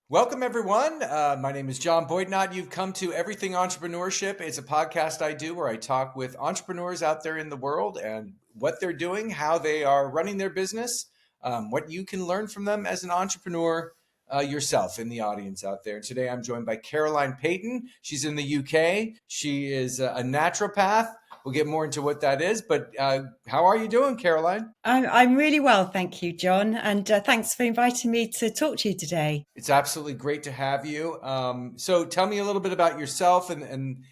Welcome, everyone. My name is John Boydnott. You've come to Everything Entrepreneurship. It's a podcast I do where I talk with entrepreneurs out there in the world and what they're doing, how they are running their business, what you can learn from them as an entrepreneur yourself in the audience out there. Today, I'm joined by Caroline Peyton. She's in the UK. She is a naturopath. We'll get more into what that is. But how are you doing, Caroline? I'm really well, thank you, John, and thanks for inviting me to talk to you today. It's absolutely great to have you. So tell me a little bit about yourself and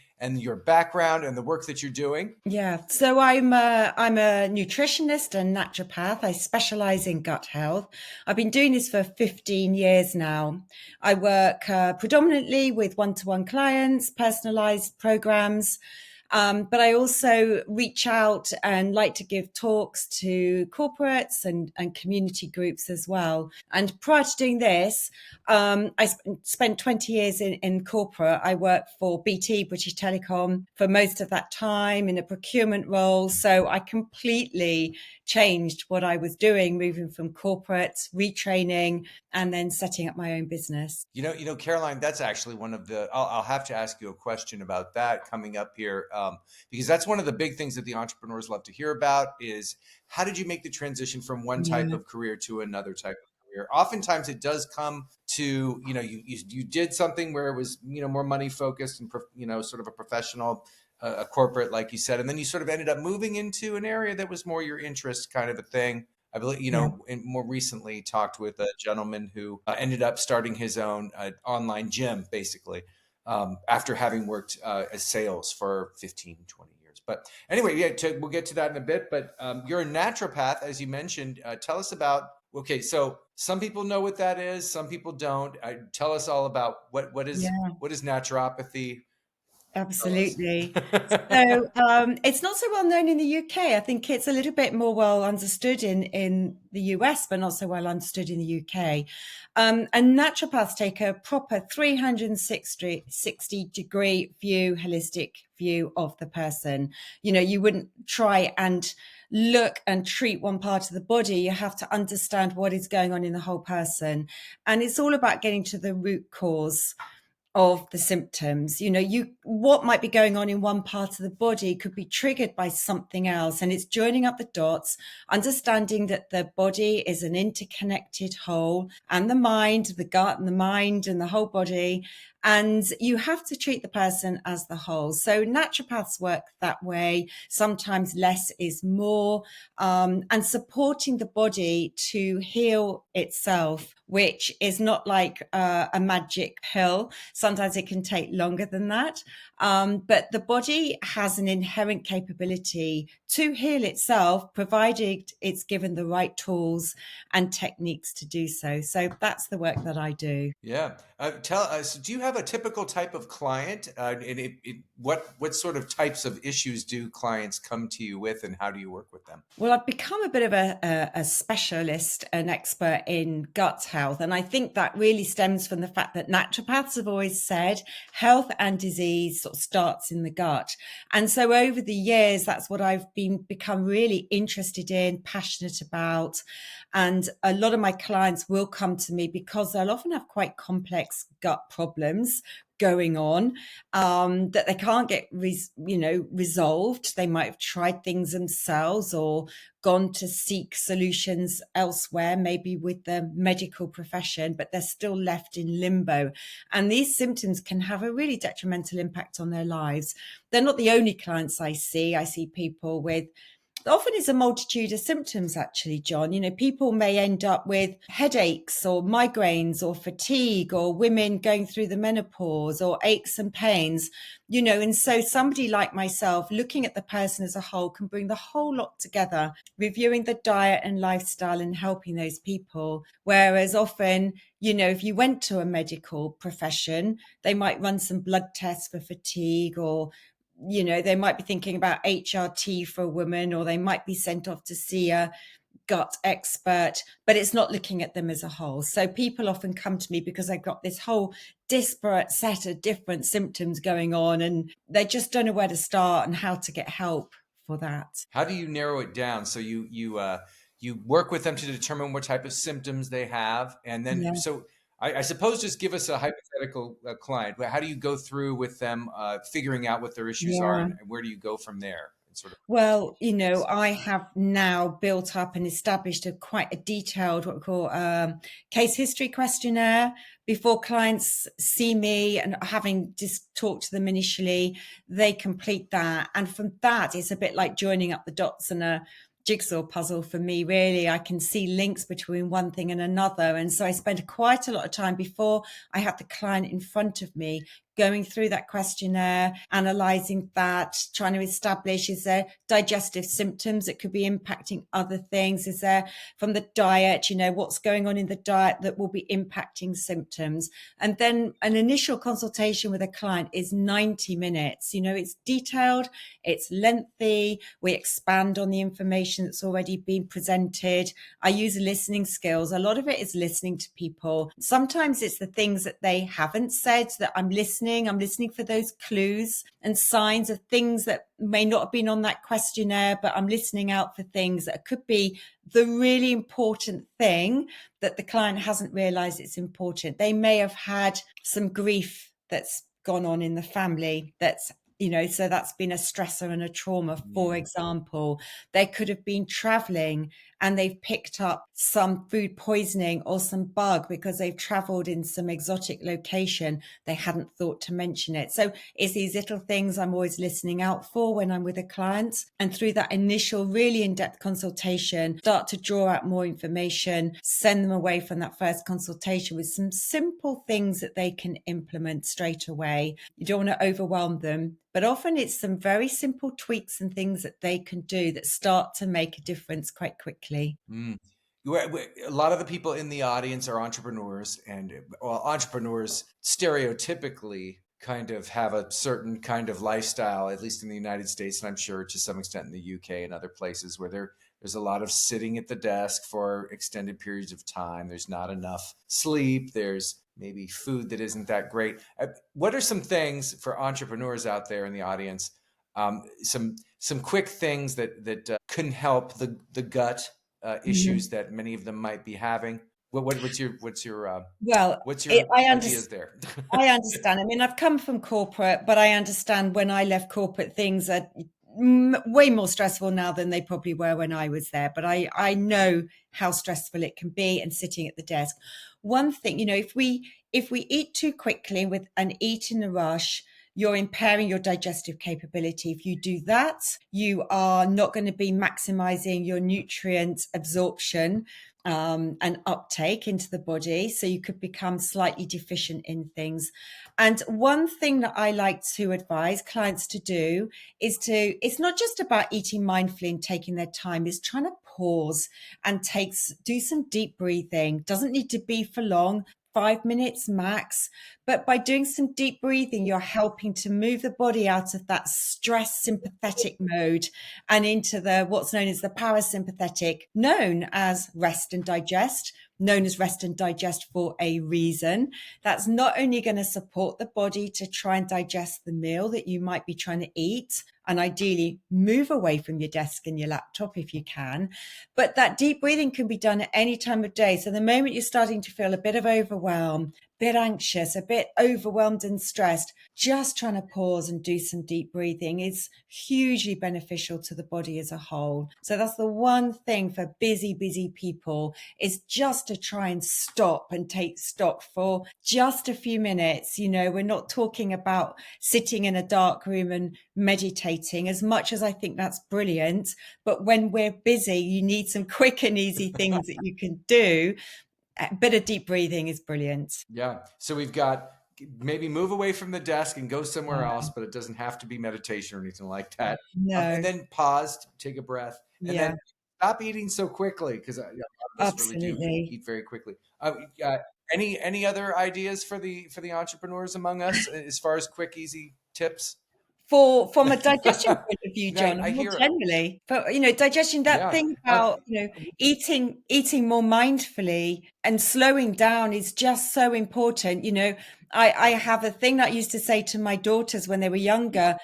your background and the work that you're doing. Yeah, so I'm a nutritionist and naturopath. I specialize in gut health. I've been doing this for 15 years now. I work predominantly with one-to-one clients, personalized programs. But I also reach out and like to give talks to corporates and community groups as well. And prior to doing this, I spent 20 years in corporate. I worked for BT, British Telecom, for most of that time in a procurement role. So I completely changed what I was doing, moving from corporate, retraining, and then setting up my own business. Caroline, that's actually one of the. I'll have to ask you a question about that coming up here, because that's one of the big things that the entrepreneurs love to hear about. Is how did you make the transition from one type Yeah. of career to another type of career? Oftentimes, it does come to you did something where it was more money focused and sort of a professional, a corporate, like you said, and then you sort of ended up moving into an area that was more your interest, kind of a thing. I believe, Yeah. more recently talked with a gentleman who ended up starting his own online gym, basically, after having worked as sales for 15, 20 years. But anyway, yeah, we'll get to that in a bit. But you're a naturopath, as you mentioned. Tell us about, okay, so some people know what that is, some people don't. Tell us all about Yeah. what is naturopathy? Tell us. Absolutely. So it's not so well known in the UK. I think it's a little bit more well understood in the US, but not so well understood in the UK. And naturopaths take a proper 360 degree view, holistic view of the person. You know, you wouldn't try and look and treat one part of the body. You have to understand what is going on in the whole person. And it's all about getting to the root cause of the symptoms. You know, you what might be going on in one part of the body could be triggered by something else, and it's joining up the dots, understanding that the body is an interconnected whole, and the gut and the mind and the whole body, and you have to treat the person as the whole. So naturopaths work that way. Sometimes less is more, and supporting the body to heal itself, which is not like a magic pill. Sometimes it can take longer than that. But the body has an inherent capability to heal itself, provided it's given the right tools and techniques to do so. So that's the work that I do. Yeah. Tell us, do you have a typical type of client? And what sort of types of issues do clients come to you with, and how do you work with them? Well, I've become a bit of a specialist, an expert in gut health. And I think that really stems from the fact that naturopaths have always said health and disease sort of starts in the gut. And so over the years, that's what I've become really interested in, passionate about. And a lot of my clients will come to me because they'll often have quite complex gut problems going on, that they can't get resolved. They might have tried things themselves or gone to seek solutions elsewhere, maybe with the medical profession, but they're still left in limbo. And these symptoms can have a really detrimental impact on their lives. They're not the only clients I see. I see people with often it's a multitude of symptoms, actually, John. You know, people may end up with headaches or migraines or fatigue, or women going through the menopause, or aches and pains, you know. And so somebody like myself, looking at the person as a whole, can bring the whole lot together, reviewing the diet and lifestyle and helping those people. Whereas often, you know, if you went to a medical profession, they might run some blood tests for fatigue, or you know, they might be thinking about HRT for a woman, or they might be sent off to see a gut expert, but it's not looking at them as a whole. So people often come to me because they've got this whole disparate set of different symptoms going on, and they just don't know where to start and how to get help for that. How do you narrow it down? So you work with them to determine what type of symptoms they have, and then Yeah. so I suppose just give us a hypothetical client. How do you go through with them, figuring out what their issues are, Yeah. and where do you go from there? And sort of, Well, I have now built up and established quite a detailed what we call case history questionnaire before clients see me, and having just talked to them initially, they complete that, and from that, it's a bit like joining up the dots in a jigsaw puzzle for me. Really, I can see links between one thing and another, and so I spend quite a lot of time before I have the client in front of me going through that questionnaire, analyzing that, trying to establish, is there digestive symptoms that could be impacting other things? Is there from the diet, what's going on in the diet that will be impacting symptoms? And then an initial consultation with a client is 90 minutes. It's detailed, it's lengthy. We expand on the information that's already been presented. I use listening skills. A lot of it is listening to people. Sometimes it's the things that they haven't said that I'm listening. I'm listening for those clues and signs of things that may not have been on that questionnaire, but I'm listening out for things that could be the really important thing that the client hasn't realized it's important. They may have had some grief that's gone on in the family so that's been a stressor and a trauma, for example. They could have been traveling and they've picked up some food poisoning or some bug because they've traveled in some exotic location. They hadn't thought to mention it. So it's these little things I'm always listening out for when I'm with a client. And through that initial really in-depth consultation, start to draw out more information, send them away from that first consultation with some simple things that they can implement straight away. You don't want to overwhelm them, but often it's some very simple tweaks and things that they can do that start to make a difference quite quickly. mm. A lot of the people in the audience are entrepreneurs, and well, entrepreneurs stereotypically kind of have a certain kind of lifestyle, at least in the United States, and I'm sure to some extent in the UK and other places where there's a lot of sitting at the desk for extended periods of time. There's not enough sleep. There's maybe food that isn't that great. What are some things for entrepreneurs out there in the audience? Some quick things that can help the gut issues Mhm. that many of them might be having. Well, what's it, your I ideas understand. there? I understand. I mean, I've come from corporate, but I understand when I left corporate, things are way more stressful now than they probably were when I was there. But I know how stressful it can be and sitting at the desk. One thing, if we eat too quickly with and eat in a rush, you're impairing your digestive capability. If you do that, you are not going to be maximizing your nutrient absorption and uptake into the body. So you could become slightly deficient in things. And one thing that I like to advise clients to do it's not just about eating mindfully and taking their time, it's trying to pause and do some deep breathing. Doesn't need to be for long. 5 minutes max. But by doing some deep breathing, you're helping to move the body out of that stress sympathetic mode and into what's known as the parasympathetic, known as rest and digest, known as rest and digest for a reason. That's not only going to support the body to try and digest the meal that you might be trying to eat, and ideally move away from your desk and your laptop if you can, but that deep breathing can be done at any time of day. So the moment you're starting to feel a bit of overwhelm, bit anxious, a bit overwhelmed and stressed, just trying to pause and do some deep breathing is hugely beneficial to the body as a whole. So that's the one thing for busy people, is just to try and stop and take stock for just a few minutes. We're not talking about sitting in a dark room and meditating, as much as I think that's brilliant. But when we're busy, you need some quick and easy things that you can do. A bit of deep breathing is brilliant. Yeah. So we've got maybe move away from the desk and go somewhere Yeah. else, but it doesn't have to be meditation or anything like that. And No. then pause, take a breath, and then Yeah, stop eating so quickly because a lot of us really do absolutely. eat very quickly. Any other ideas for the entrepreneurs among us as far as quick, easy tips? for from a digestion point of view, John, I and more hear, generally, for digestion, that yeah. thing about eating more mindfully and slowing down is just so important. I have a thing that I used to say to my daughters when they were younger.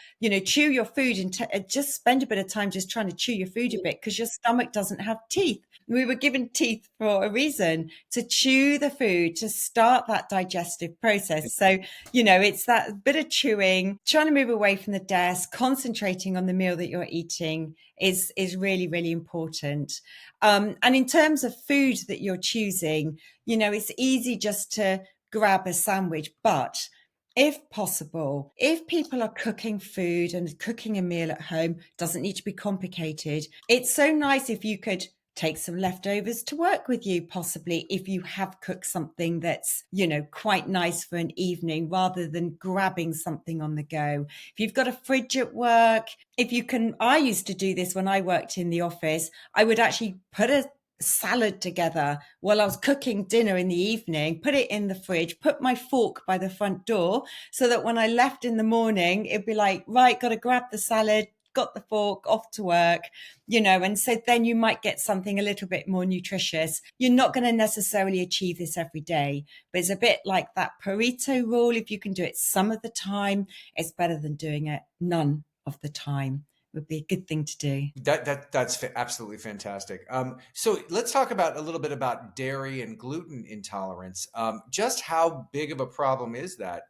Chew your food and just spend a bit of time just trying to chew your food a bit because your stomach doesn't have teeth. We were given teeth for a reason, to chew the food, to start that digestive process. So, it's that bit of chewing, trying to move away from the desk, concentrating on the meal that you're eating is really, really important. And in terms of food that you're choosing, it's easy just to grab a sandwich, but if possible, if people are cooking food and cooking a meal at home, doesn't need to be complicated. It's so nice if you could take some leftovers to work with you, possibly, if you have cooked something that's, quite nice for an evening, rather than grabbing something on the go. If you've got a fridge at work, if you can, I used to do this when I worked in the office. I would actually put a salad together while I was cooking dinner in the evening, put it in the fridge, put my fork by the front door, so that when I left in the morning, it'd be like, right, got to grab the salad, got the fork, off to work, and so then you might get something a little bit more nutritious. You're not going to necessarily achieve this every day, but it's a bit like that Pareto rule. If you can do it some of the time, it's better than doing it none of the time. Would be a good thing to do. That's absolutely fantastic. So let's talk about a little bit about dairy and gluten intolerance. Just how big of a problem is that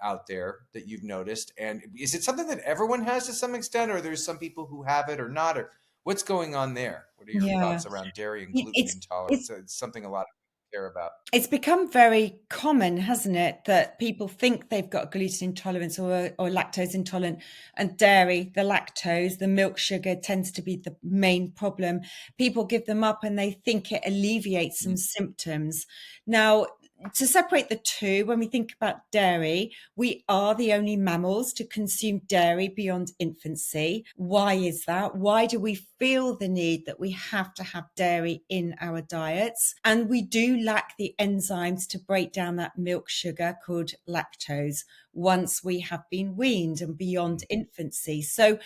out there that you've noticed, and is it something that everyone has to some extent, or there's some people who have it or not, or what's going on there? What are your Yeah. thoughts around dairy and It- gluten It's intolerance? it's It's something a lot of people care about. it's become very common, hasn't it, that people think they've got gluten intolerance or lactose intolerant, and dairy, the lactose, the milk sugar tends to be the main problem. People give them up and they think it alleviates some Mm. symptoms. Now, to separate the two, when we think about dairy, we are the only mammals to consume dairy beyond infancy. Why is that? Why do we feel the need that we have to have dairy in our diets? And we do lack the enzymes to break down that milk sugar called lactose once we have been weaned and beyond infancy. So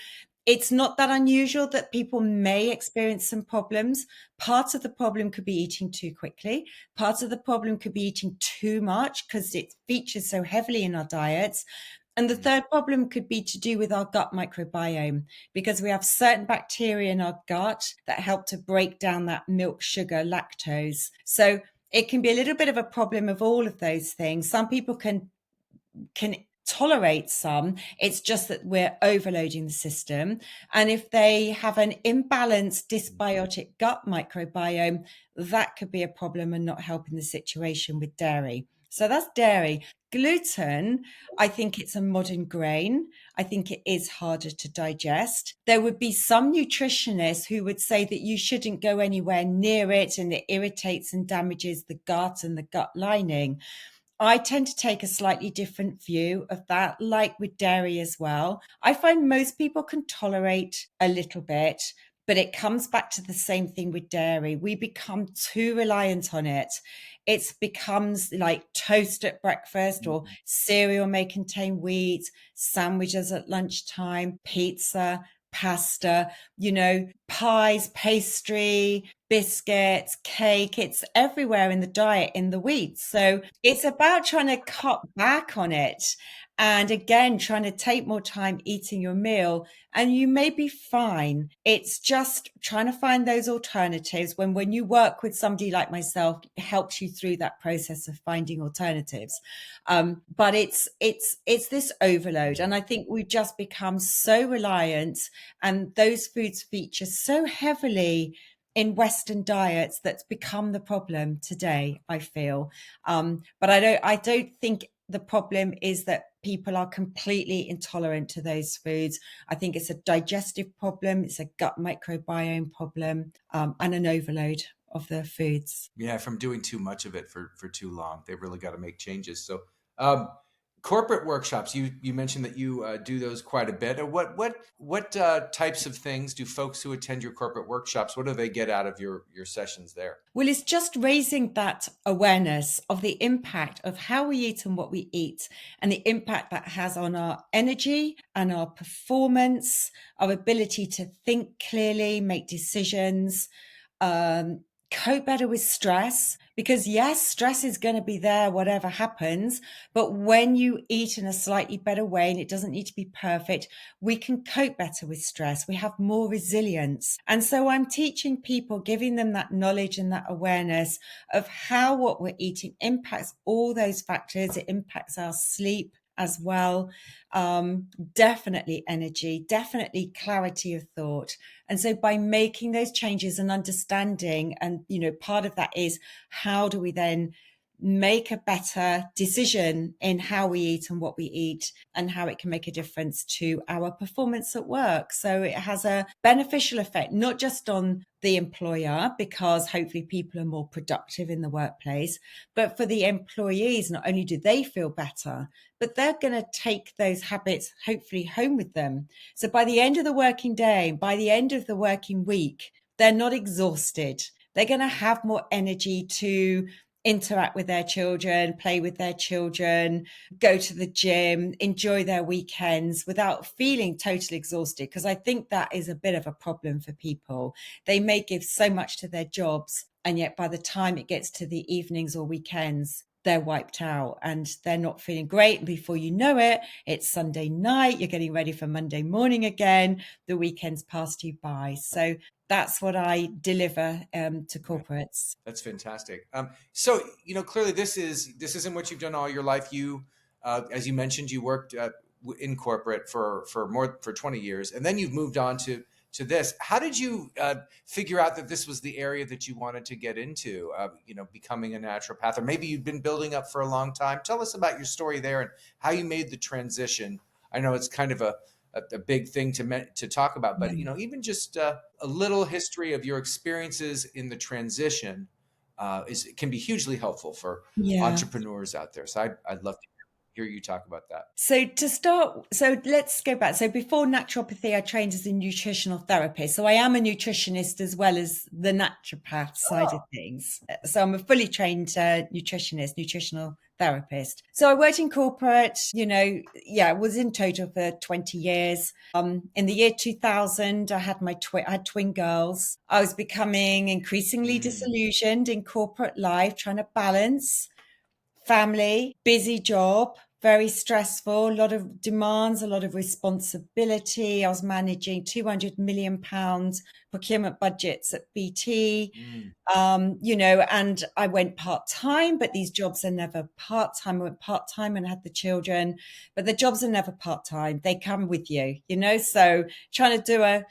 it's not that unusual that people may experience some problems. Part of the problem could be eating too quickly. Part of the problem could be eating too much because it features so heavily in our diets. And the third problem could be to do with our gut microbiome, because we have certain bacteria in our gut that help to break down that milk sugar lactose. So it can be a little bit of a problem of all of those things. Some people can tolerate some. It's just that we're overloading the system. And if they have an imbalanced dysbiotic gut microbiome, that could be a problem and not helping the situation with dairy. So that's dairy. Gluten, I think it's a modern grain. I think it is harder to digest. There would be some nutritionists who would say that you shouldn't go anywhere near it and it irritates and damages the gut and the gut lining. I tend to take a slightly different view of that, like with dairy as well. I find most people can tolerate a little bit, but it comes back to the same thing with dairy. We become too reliant on it. It becomes like toast at breakfast, or cereal may contain wheat, sandwiches at lunchtime, pizza, pasta, pies, pastry, biscuits, cake. It's everywhere in the diet, in the wheat. So it's about trying to cut back on it. And again, trying to take more time eating your meal, and you may be fine. It's just trying to find those alternatives. When you work with somebody like myself, it helps you through that process of finding alternatives. But it's this overload, and I think we've just become so reliant, and those foods feature so heavily in Western diets that's become the problem today, I feel. But I don't think the problem is that people are completely intolerant to those foods. I think it's a digestive problem, it's a gut microbiome problem, and an overload of the foods. Yeah, from doing too much of it for too long. They've really got to make changes. So, um, Corporate workshops. You mentioned that you do those quite a bit. What types of things do folks who attend your corporate workshops? What do they get out of your sessions there? Well, it's just raising that awareness of the impact of how we eat and what we eat, and the impact that has on our energy and our performance, our ability to think clearly, make decisions, um, cope better with stress. Because yes, stress is going to be there, whatever happens. But when you eat in a slightly better way, and it doesn't need to be perfect, we can cope better with stress. We have more resilience. And so I'm teaching people, giving them that knowledge and that awareness of how what we're eating impacts all those factors. It impacts our sleep as well. Definitely energy, definitely clarity of thought. And so by making those changes and understanding, and, part of that is how do we then make a better decision in how we eat and what we eat, and how it can make a difference to our performance at work. So it has a beneficial effect, not just on the employer, because hopefully people are more productive in the workplace, but for the employees, not only do they feel better, but they're going to take those habits hopefully home with them. So by the end of the working day, by the end of the working week, they're not exhausted. They're going to have more energy to interact with their children, play with their children, go to the gym, enjoy their weekends without feeling totally exhausted. Because I think that is a bit of a problem for people. They may give so much to their jobs, and yet by the time it gets to the evenings or weekends, they're wiped out and they're not feeling great. And before you know it, it's Sunday night, you're getting ready for Monday morning again, the weekend's passed you by. So that's what I deliver to Right. corporates. That's fantastic. So clearly this isn't what you've done all your life. You, as you mentioned, you worked in corporate for 20 years, and then you've moved on to this. How did you figure out that this was the area that you wanted to get into? Becoming a naturopath, or maybe you've been building up for a long time. Tell us about your story there and how you made the transition. I know it's kind of a big thing to talk about, but Yeah. even just a little history of your experiences in the transition can be hugely helpful for Yeah. entrepreneurs out there. So I'd love to hear you talk about that. So let's go back. So before naturopathy, I trained as a nutritional therapist. So I am a nutritionist as well as the naturopath side of things. So I'm a fully trained nutritionist, nutritional therapist. So I worked in corporate, was in total for 20 years. In the year 2000, I had twin girls. I was becoming increasingly Mm, disillusioned in corporate life, trying to balance family, busy job, very stressful, a lot of demands, a lot of responsibility. I was managing £200 million procurement budgets at BT, mm, and I went part time, but these jobs are never part time. I went part time and had the children, but the jobs are never part time. They come with you. So trying to do a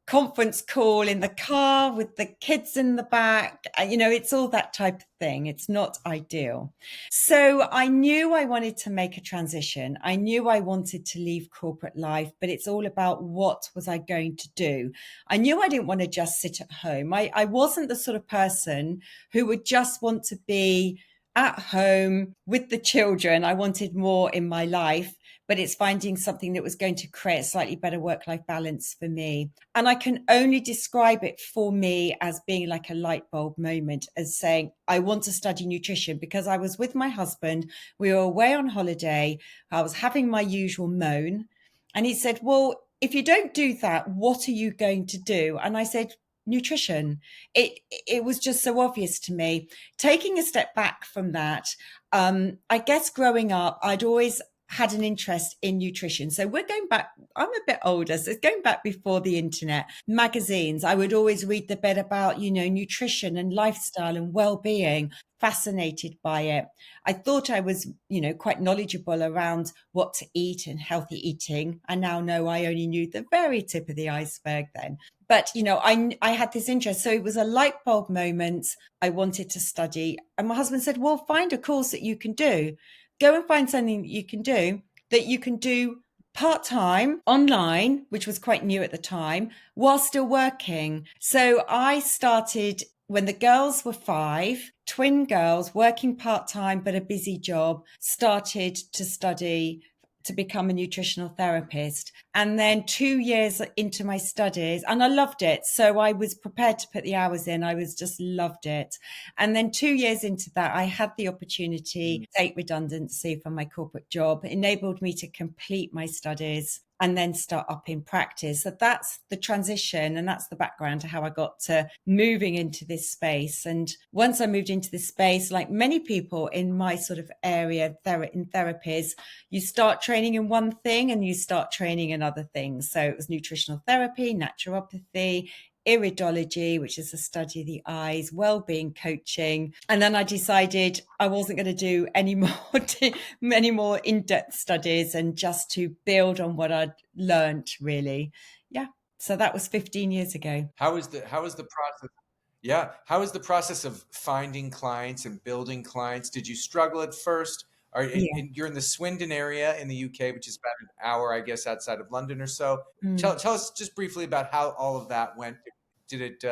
conference call in the car with the kids in the back. It's all that type of thing. It's not ideal. So I knew I wanted to make a transition. I knew I wanted to leave corporate life, but it's all about what was I going to do. I knew I didn't want to just sit at home. I wasn't the sort of person who would just want to be at home with the children. I wanted more in my life, but it's finding something that was going to create a slightly better work-life balance for me. And I can only describe it for me as being like a light bulb moment, as saying, I want to study nutrition, because I was with my husband. We were away on holiday. I was having my usual moan. And he said, well, if you don't do that, what are you going to do? And I said, nutrition. It was just so obvious to me. Taking a step back from that, I guess growing up, I'd always had an interest in nutrition. So we're going back, I'm a bit older, so it's going back before the internet. Magazines, I would always read the bit about, nutrition and lifestyle and well-being, fascinated by it. I thought I was, quite knowledgeable around what to eat and healthy eating. I now know I only knew the very tip of the iceberg then. But, I had this interest. So it was a light bulb moment. I wanted to study. And my husband said, well, find a course that you can do. Go and find something that you can do part-time online, which was quite new at the time, while still working. So I started when the girls were 5, twin girls working part-time but a busy job, started to study to become a nutritional therapist. And then 2 years into my studies, and I loved it. So I was prepared to put the hours in. I was just loved it. And then 2 years into that, I had the opportunity to take redundancy from my corporate job, enabled me to complete my studies and then start up in practice. So that's the transition, and that's the background to how I got to moving into this space. And once I moved into this space, like many people in my sort of area in therapies, you start training in one thing and you start training in other things. So it was nutritional therapy, naturopathy, iridology, which is the study of the eyes, well-being coaching. And then I decided I wasn't going to do any more in-depth studies, and just to build on what I'd learned, really. Yeah. So that was 15 years ago. How is the process? Yeah, how is the process of finding clients and building clients? Did you struggle at first? Yeah. You're in the Swindon area in the UK, which is about an hour, I guess, outside of London or so. Mm. Tell us just briefly about how all of that went. Did it?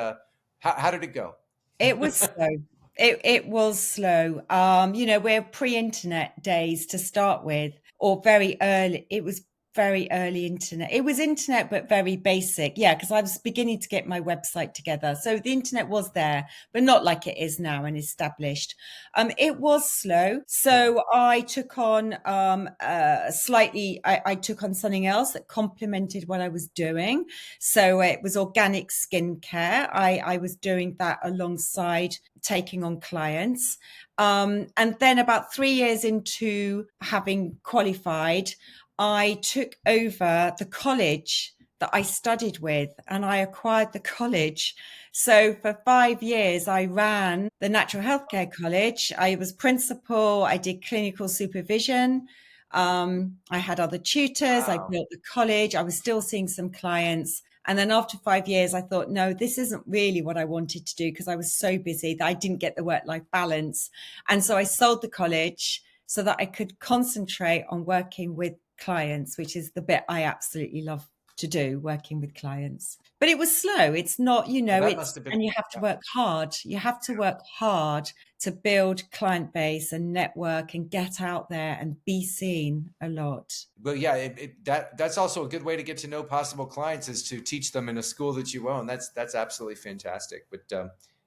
How did it go? It was slow. It was slow. We're pre-internet days to start with, or very early. It was very early internet. It was internet, but very basic. Yeah, because I was beginning to get my website together. So the internet was there, but not like it is now and established. It was slow. Yeah. So I took on I took on something else that complemented what I was doing. So it was organic skincare. I was doing that alongside taking on clients. And then about 3 years into having qualified, I took over the college that I studied with, and I acquired the college. So for 5 years, I ran the Natural Healthcare College. I was principal. I did clinical supervision. I had other tutors. I Wow. built the college. I was still seeing some clients. And then after 5 years, I thought, no, this isn't really what I wanted to do, because I was so busy that I didn't get the work-life balance. And so I sold the college so that I could concentrate on working with clients, which is the bit I absolutely love to do, working with clients. But it was slow. It's not, Well, that it's, must have been. and you have to work hard. You have to work hard to build client base and network and get out there and be seen a lot. But yeah, that's also a good way to get to know possible clients, is to teach them in a school that you own. That's absolutely fantastic. But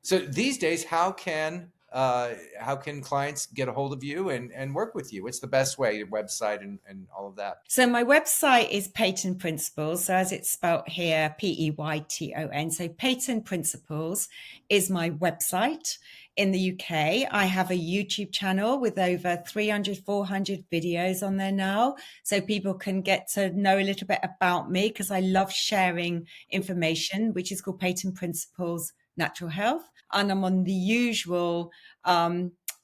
so these days, how can clients get a hold of you and work with you? What's the best way? Your website and all of that. So my website is Peyton Principles. So as it's spelt here, Peyton. So Peyton Principles is my website. In the UK, I have a YouTube channel with over 300, 400 videos on there now. So people can get to know a little bit about me, because I love sharing information, which is called Peyton Principles Natural Health. And I'm on the usual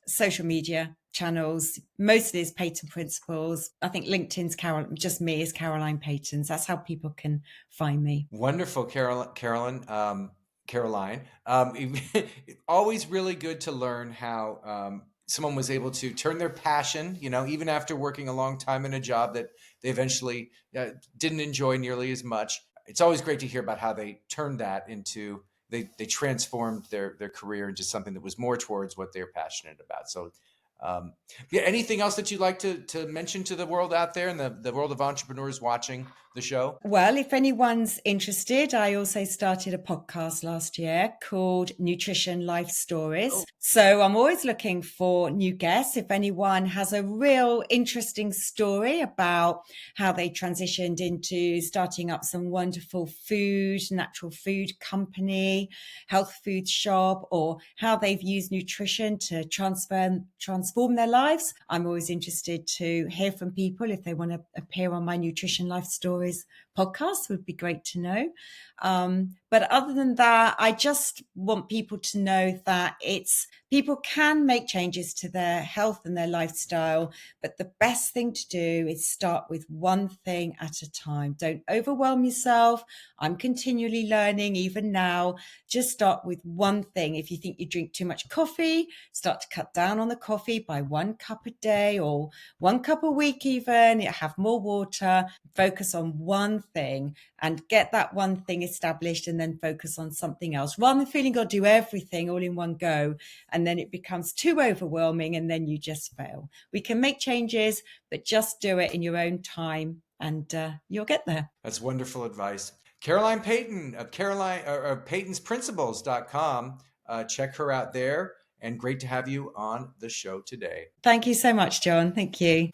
social media channels. Mostly is Peyton Principles. I think LinkedIn's just me is Caroline Peytons. That's how people can find me. Wonderful, Caroline. Always really good to learn how someone was able to turn their passion, even after working a long time in a job that they eventually didn't enjoy nearly as much. It's always great to hear about how they turned that into, they transformed their career into something that was more towards what they're passionate about. So yeah, anything else that you'd like to mention to the world out there, and the world of entrepreneurs watching the show? Well, if anyone's interested, I also started a podcast last year called Nutrition Life Stories. So I'm always looking for new guests. If anyone has a real interesting story about how they transitioned into starting up some wonderful natural food company, health food shop, or how they've used nutrition to transform their lives, I'm always interested to hear from people. If they want to appear on my Nutrition Life Stories podcast, would be great to know. But other than that, I just want people to know that people can make changes to their health and their lifestyle, but the best thing to do is start with one thing at a time. Don't overwhelm yourself. I'm continually learning even now. Just start with one thing. If you think you drink too much coffee, start to cut down on the coffee by 1 cup a day or 1 cup a week even. Have more water. Focus on on one thing and get that one thing established and then focus on something else, rather than feeling got to do everything all in one go. And then it becomes too overwhelming and then you just fail. We can make changes, but just do it in your own time and you'll get there. That's wonderful advice. Caroline Peyton of Peyton'sPrinciples.com. Check her out there. And great to have you on the show today. Thank you so much, John. Thank you.